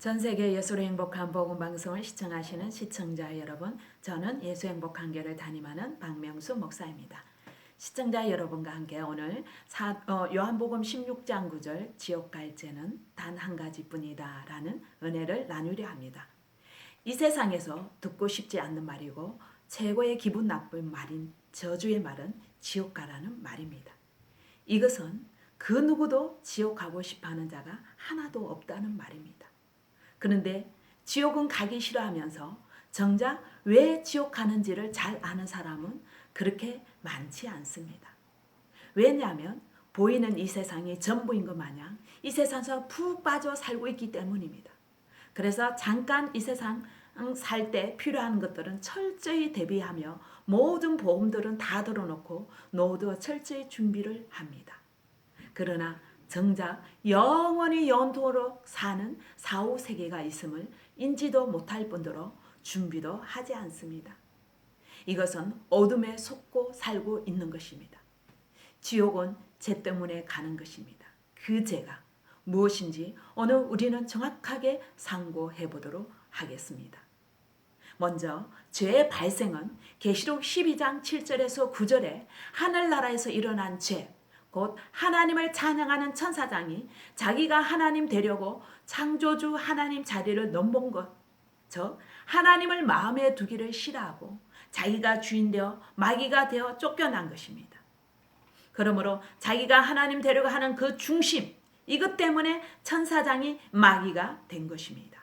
전 세계 예수로 행복한 복음 방송을 시청하시는 시청자 여러분, 저는 예수 행복한 교회를 담임하는 박명수 목사입니다. 시청자 여러분과 함께 오늘 요한복음 16장 9절 지옥 갈 죄는 단 한 가지뿐이다 라는 은혜를 나누려 합니다. 이 세상에서 듣고 싶지 않는 말이고 최고의 기분 나쁜 말인 저주의 말은 지옥 가라는 말입니다. 이것은 그 누구도 지옥 가고 싶어하는 자가 하나도 없다는 말입니다. 그런데 지옥은 가기 싫어하면서 정작 왜 지옥 가는지를 잘 아는 사람은 그렇게 많지 않습니다. 왜냐하면 보이는 이 세상이 전부인 것 마냥 이 세상에서 푹 빠져 살고 있기 때문입니다. 그래서 잠깐 이 세상 살 때 필요한 것들은 철저히 대비하며 모든 보험들은 다 들어놓고 모두 철저히 준비를 합니다. 그러나 정작 영원히 영원토록 사는 사후 세계가 있음을 인지도 못할 뿐더러 준비도 하지 않습니다. 이것은 어둠에 속고 살고 있는 것입니다. 지옥은 죄 때문에 가는 것입니다. 그 죄가 무엇인지 오늘 우리는 정확하게 상고해 보도록 하겠습니다. 먼저 죄의 발생은 계시록 12장 7절에서 9절에 하늘나라에서 일어난 죄, 곧 하나님을 찬양하는 천사장이 자기가 하나님 되려고 창조주 하나님 자리를 넘본 것, 즉 하나님을 마음에 두기를 싫어하고 자기가 주인되어 마귀가 되어 쫓겨난 것입니다. 그러므로 자기가 하나님 되려고 하는 그 중심, 이것 때문에 천사장이 마귀가 된 것입니다.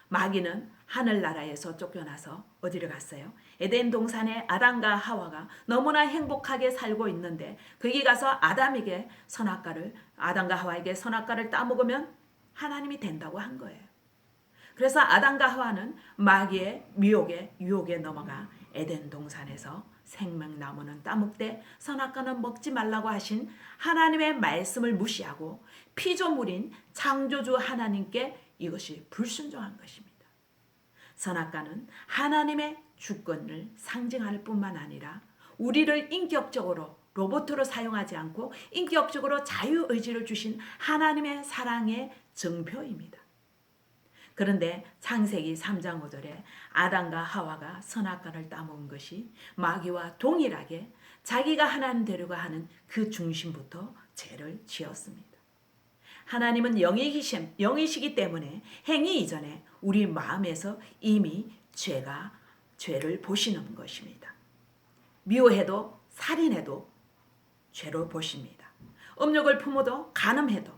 마귀는 하늘나라에서 쫓겨나서 어디로 갔어요? 에덴 동산에 아담과 하와가 너무나 행복하게 살고 있는데 거기 가서 아담과 하와에게 선악과를 따먹으면 하나님이 된다고 한 거예요. 그래서 아담과 하와는 마귀의 미혹에 유혹에 넘어가 에덴 동산에서 생명나무는 따먹되 선악과는 먹지 말라고 하신 하나님의 말씀을 무시하고 피조물인 창조주 하나님께 이것이 불순종한 것입니다. 선악과는 하나님의 주권을 상징할 뿐만 아니라 우리를 인격적으로 로봇으로 사용하지 않고 인격적으로 자유의지를 주신 하나님의 사랑의 증표입니다. 그런데 창세기 3장 5절에 아담과 하와가 선악과를 따먹은 것이 마귀와 동일하게 자기가 하나님 되려고 하는 그 중심부터 죄를 지었습니다. 하나님은 영이시기 때문에 행위 이전에 우리 마음에서 이미 죄를 보시는 것입니다. 미워해도 살인해도 죄로 보십니다. 음욕을 품어도 간음해도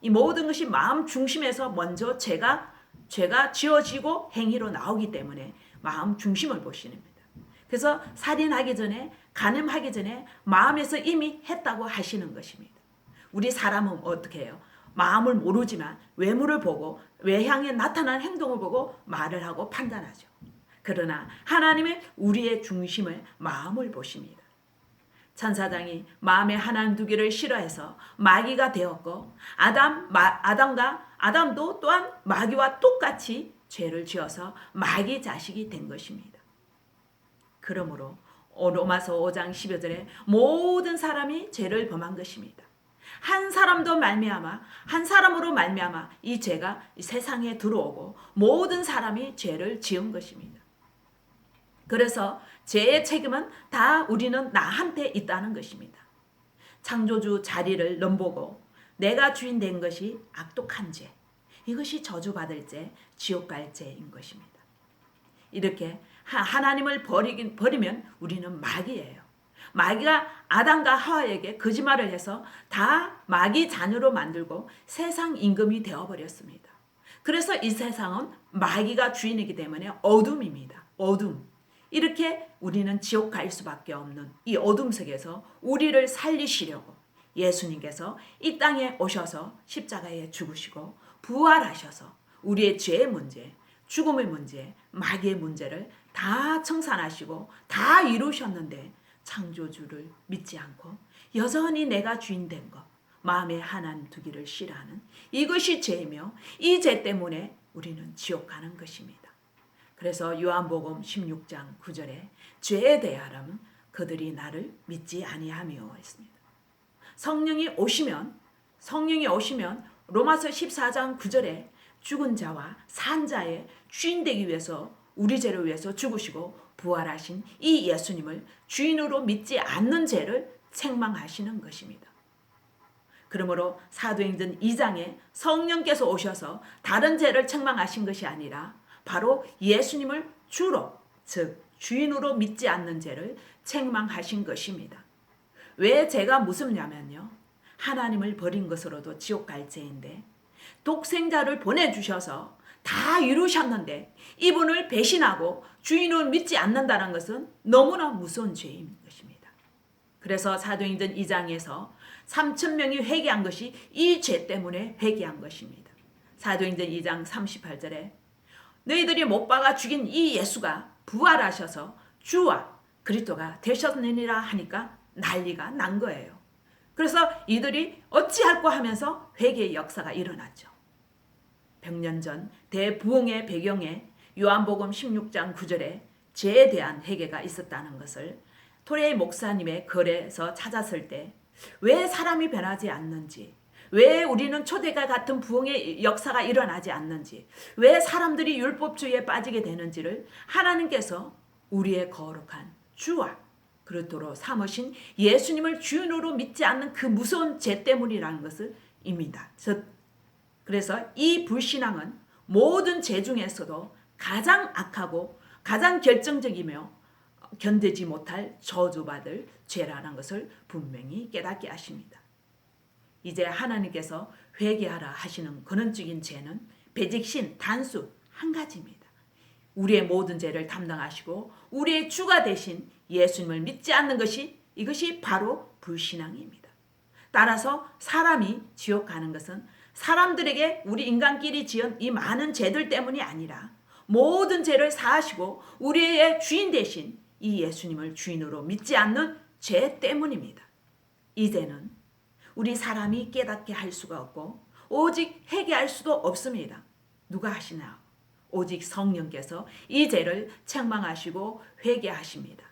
이 모든 것이 마음 중심에서 먼저 죄가 지어지고 행위로 나오기 때문에 마음 중심을 보십니다. 그래서 살인하기 전에 간음하기 전에 마음에서 이미 했다고 하시는 것입니다. 우리 사람은 어떻게 해요? 마음을 모르지만 외모를 보고 외향에 나타난 행동을 보고 말을 하고 판단하죠. 그러나 하나님은 우리의 중심을 마음을 보십니다. 천사장이 마음에 하나님 두기를 싫어해서 마귀가 되었고 아담도 또한 마귀와 똑같이 죄를 지어서 마귀 자식이 된 것입니다. 그러므로 로마서 5장 12절에 모든 사람이 죄를 범한 것입니다. 한 사람으로 말미암아 이 죄가 세상에 들어오고 모든 사람이 죄를 지은 것입니다. 그래서 죄의 책임은 다 우리는 나한테 있다는 것입니다. 창조주 자리를 넘보고 내가 주인 된 것이 악독한 죄, 이것이 저주받을 죄, 지옥 갈 죄인 것입니다. 이렇게 하나님을 버리면 우리는 마귀예요. 마귀가 아담과 하와에게 거짓말을 해서 다 마귀 자녀로 만들고 세상 임금이 되어버렸습니다. 그래서 이 세상은 마귀가 주인이기 때문에 어둠입니다. 어둠. 이렇게 우리는 지옥 갈 수밖에 없는 이 어둠 속에서 우리를 살리시려고 예수님께서 이 땅에 오셔서 십자가에 죽으시고 부활하셔서 우리의 죄의 문제, 죽음의 문제, 마귀의 문제를 다 청산하시고 다 이루셨는데 창조주를 믿지 않고 여전히 내가 주인 된 것, 마음에 하나님 두기를 싫어하는 이것이 죄이며 이 죄 때문에 우리는 지옥 가는 것입니다. 그래서 요한복음 16장 9절에 죄에 대하여는 그들이 나를 믿지 아니하며 했습니다. 성령이 오시면 로마서 14장 9절에 죽은 자와 산 자의 주인 되기 위해서 우리 죄를 위해서 죽으시고 부활하신 이 예수님을 주인으로 믿지 않는 죄를 책망하시는 것입니다. 그러므로 사도행전 2장에 성령께서 오셔서 다른 죄를 책망하신 것이 아니라 바로 예수님을 주로, 즉 주인으로 믿지 않는 죄를 책망하신 것입니다. 왜 죄가 무섭냐면요, 하나님을 버린 것으로도 지옥 갈 죄인데 독생자를 보내주셔서 다 이루셨는데 이분을 배신하고 주인을 믿지 않는다는 것은 너무나 무서운 죄인 것입니다. 그래서 사도행전 2장에서 3,000명이 회개한 것이 이 죄 때문에 회개한 것입니다. 사도행전 2장 38절에 너희들이 못 박아 죽인 이 예수가 부활하셔서 주와 그리스도가 되셨느니라 하니까 난리가 난 거예요. 그래서 이들이 어찌할꼬 하면서 회개의 역사가 일어났죠. 100년 전 대부흥의 배경에 요한복음 16장 9절에 죄에 대한 회개가 있었다는 것을 토레이 목사님의 글에서 찾았을 때 왜 사람이 변하지 않는지, 왜 우리는 초대가 같은 부흥의 역사가 일어나지 않는지, 왜 사람들이 율법주의에 빠지게 되는지를 하나님께서 우리의 거룩한 주와 그리스도로 삼으신 예수님을 주인으로 믿지 않는 그 무서운 죄 때문이라는 것을 입니다. 그래서 이 불신앙은 모든 죄 중에서도 가장 악하고 가장 결정적이며 견디지 못할 저주받을 죄라는 것을 분명히 깨닫게 하십니다. 이제 하나님께서 회개하라 하시는 근원적인 죄는 배직신 단수 한 가지입니다. 우리의 모든 죄를 담당하시고 우리의 주가 되신 예수님을 믿지 않는 것이, 이것이 바로 불신앙입니다. 따라서 사람이 지옥 가는 것은 사람들에게 우리 인간끼리 지은 이 많은 죄들 때문이 아니라 모든 죄를 사하시고 우리의 주인 되신 이 예수님을 주인으로 믿지 않는 죄 때문입니다. 이제는 우리 사람이 깨닫게 할 수가 없고 오직 회개할 수도 없습니다. 누가 하시나? 오직 성령께서 이 죄를 책망하시고 회개하십니다.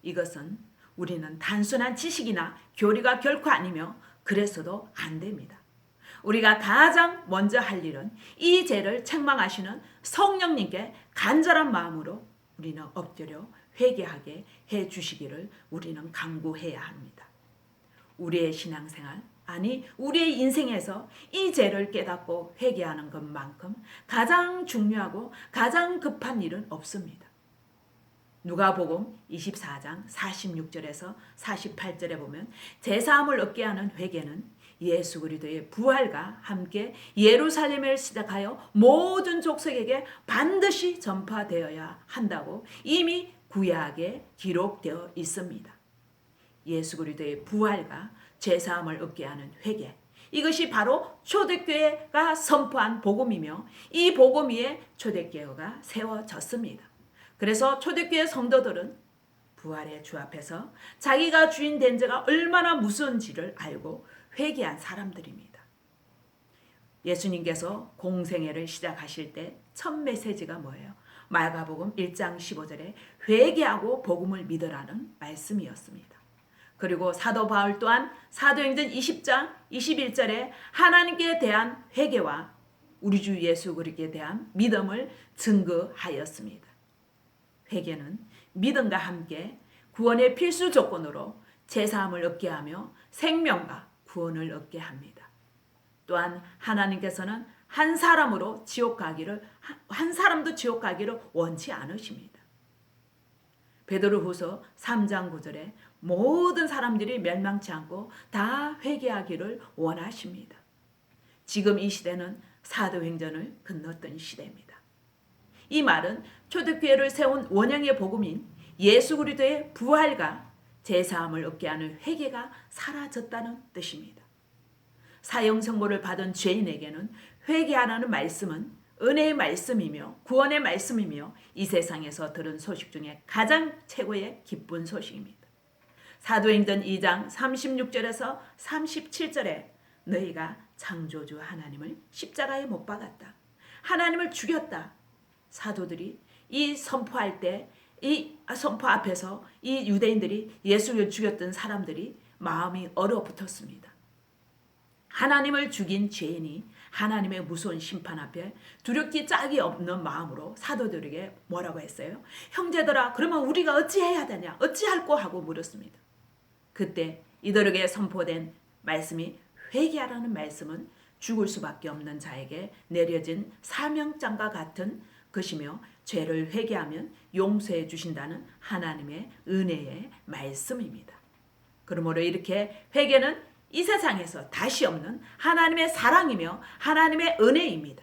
이것은 우리는 단순한 지식이나 교리가 결코 아니며 그래서도 안 됩니다. 우리가 가장 먼저 할 일은 이 죄를 책망하시는 성령님께 간절한 마음으로 우리는 엎드려 회개하게 해 주시기를 우리는 간구해야 합니다. 우리의 신앙생활, 아니 우리의 인생에서 이 죄를 깨닫고 회개하는 것만큼 가장 중요하고 가장 급한 일은 없습니다. 누가복음 24장 46절에서 48절에 보면 제사함을 얻게 하는 회개는 예수 그리스도의 부활과 함께 예루살렘을 시작하여 모든 족속에게 반드시 전파되어야 한다고 이미 구약에 기록되어 있습니다. 예수 그리스도의 부활과 죄사함을 얻게 하는 회개, 이것이 바로 초대교회가 선포한 복음이며 이 복음 위에 초대교회가 세워졌습니다. 그래서 초대교회 성도들은 부활의 주 앞에서 자기가 주인 된 자가 얼마나 무서운지를 알고 회개한 사람들입니다. 예수님께서 공생애를 시작하실 때 첫 메시지가 뭐예요? 마가복음 1장 15절에 회개하고 복음을 믿으라는 말씀이었습니다. 그리고 사도 바울 또한 사도행전 20장 21절에 하나님께 대한 회개와 우리 주 예수 그리스도에 대한 믿음을 증거하였습니다. 회개는 믿음과 함께 구원의 필수 조건으로 제사함을 얻게 하며 생명과 구원을 얻게 합니다. 또한 하나님께서는 한 사람도 지옥 가기를 원치 않으십니다. 베드로후서 3장 9절에 모든 사람들이 멸망치 않고 다 회개하기를 원하십니다. 지금 이 시대는 사도행전을 건넜던 시대입니다. 이 말은 초대교회를 세운 원형의 복음인 예수 그리스도의 부활과 제사함을 얻게 하는 회개가 사라졌다는 뜻입니다. 사형선고를 받은 죄인에게는 회개하라는 말씀은 은혜의 말씀이며 구원의 말씀이며 이 세상에서 들은 소식 중에 가장 최고의 기쁜 소식입니다. 사도행전 2장 36절에서 37절에 너희가 창조주 하나님을 십자가에 못 박았다. 하나님을 죽였다. 사도들이 이 선포할 때 이 선포 앞에서 이 유대인들이 예수를 죽였던 사람들이 마음이 얼어붙었습니다. 하나님을 죽인 죄인이 하나님의 무서운 심판 앞에 두렵기 짝이 없는 마음으로 사도들에게 뭐라고 했어요? 형제들아, 그러면 우리가 어찌해야 되냐? 어찌할꼬 하고 물었습니다. 그때 이들에게 선포된 말씀이 회개하라는 말씀은 죽을 수밖에 없는 자에게 내려진 사명장과 같은 것이며 죄를 회개하면 용서해 주신다는 하나님의 은혜의 말씀입니다. 그러므로 이렇게 회개는 이 세상에서 다시 없는 하나님의 사랑이며 하나님의 은혜입니다.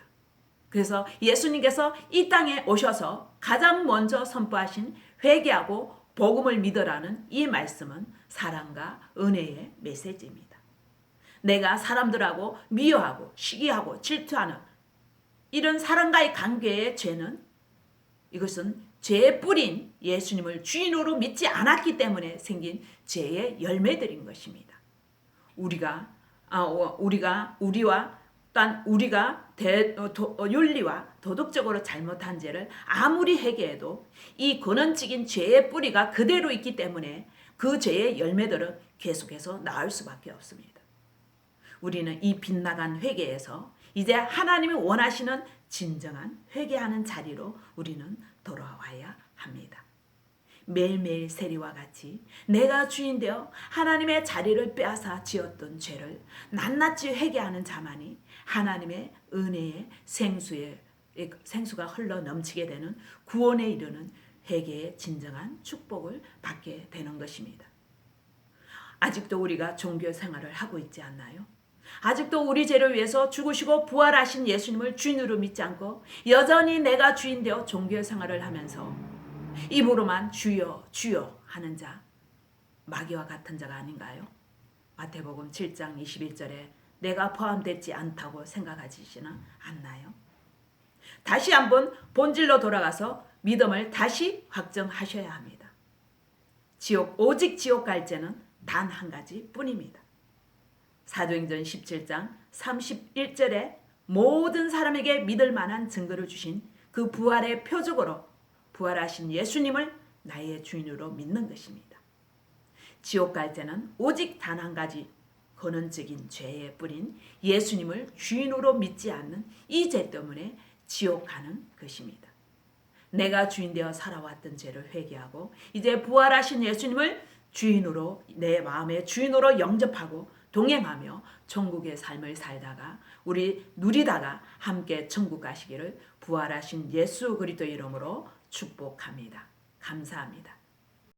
그래서 예수님께서 이 땅에 오셔서 가장 먼저 선포하신 회개하고 복음을 믿으라는 이 말씀은 사랑과 은혜의 메시지입니다. 내가 사람들하고 미워하고 시기하고 질투하는 이런 사람과의 관계의 죄는 이것은 죄의 뿌린 예수님을 주인으로 믿지 않았기 때문에 생긴 죄의 열매들인 것입니다. 우리가 윤리와 도덕적으로 잘못한 죄를 아무리 회개해도 이 근원적인 죄의 뿌리가 그대로 있기 때문에 그 죄의 열매들은 계속해서 나올 수밖에 없습니다. 우리는 이 빗나간 회개에서 이제 하나님이 원하시는 진정한 회개하는 자리로 우리는 돌아와야 합니다. 매일매일 세리와 같이 내가 주인되어 하나님의 자리를 빼앗아 지었던 죄를 낱낱이 회개하는 자만이 하나님의 은혜의 생수가 흘러 넘치게 되는 구원에 이르는 회개의 진정한 축복을 받게 되는 것입니다. 아직도 우리가 종교 생활을 하고 있지 않나요? 아직도 우리 죄를 위해서 죽으시고 부활하신 예수님을 주인으로 믿지 않고 여전히 내가 주인 되어 종교 생활을 하면서 입으로만 주여 주여 하는 자, 마귀와 같은 자가 아닌가요? 마태복음 7장 21절에 내가 포함되지 않다고 생각하시지는 않나요? 다시 한번 본질로 돌아가서 믿음을 다시 확정하셔야 합니다. 오직 지옥 갈 죄는 단 한 가지 뿐입니다. 사도행전 17장 31절에 모든 사람에게 믿을 만한 증거를 주신 그 부활의 표적으로 부활하신 예수님을 나의 주인으로 믿는 것입니다. 지옥 갈 때는 오직 단 한 가지 근원적인 죄의 뿌린 예수님을 주인으로 믿지 않는 이 죄 때문에 지옥 가는 것입니다. 내가 주인 되어 살아왔던 죄를 회개하고 이제 부활하신 예수님을 주인으로 내 마음의 주인으로 영접하고 동행하며 천국의 삶을 살다가 우리 누리다가 함께 천국 가시기를 부활하신 예수 그리스도 이름으로 축복합니다. 감사합니다.